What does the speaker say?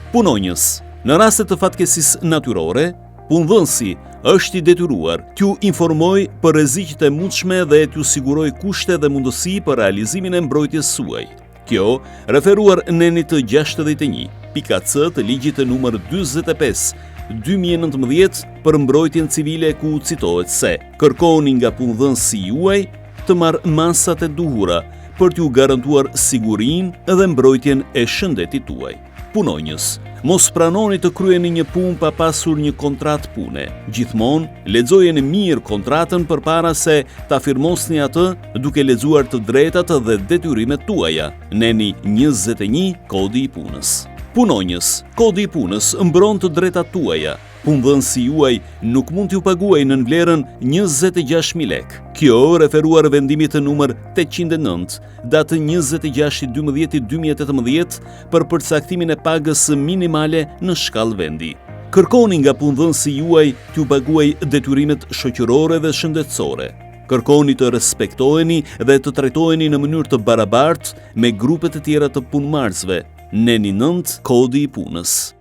Punonjës. Në raste të fatkeqësisë natyrore, punëdhënësi është i detyruar t'ju informoj për rreziqet e mundshme dhe t'ju siguroj kushte dhe mundësi për realizimin e mbrojtjes suaj. Kjo referuar nenit të 61.c të ligjit të numër 45/2019 për mbrojtjen civile ku citohet se kërkoni nga punëdhënësi juaj të marrë masat e duhura për t'ju garantuar sigurinë dhe mbrojtjen e shëndetit tuaj. Punonjës, mos pranoni të kryeni një punë pa pasur një kontratë pune. Gjithmonë lexojeni mirë kontratën përpara se ta firmosni atë duke lexuar të drejtat dhe detyrimet tuaja. Neni 21 Kodi i punës. Punonjës, kodi i punës mbron të drejtat tuaja. Punëdhënësi juaj nuk mund t'ju paguajë në vlerën 26.000 lekë. Kjo referuar vendimit të numër 809, datë 26/12/2018 për përcaktimin e pagës minimale në shkallë vendi. Kërkoni nga punëdhënësi juaj t'ju paguajë detyrimet shoqërore dhe shëndetësore. Kërkoni të respektoheni dhe të trajtoheni në mënyrë të barabartë me grupet e tjera të punëmarrësve. Neni 9 Kodi i punës.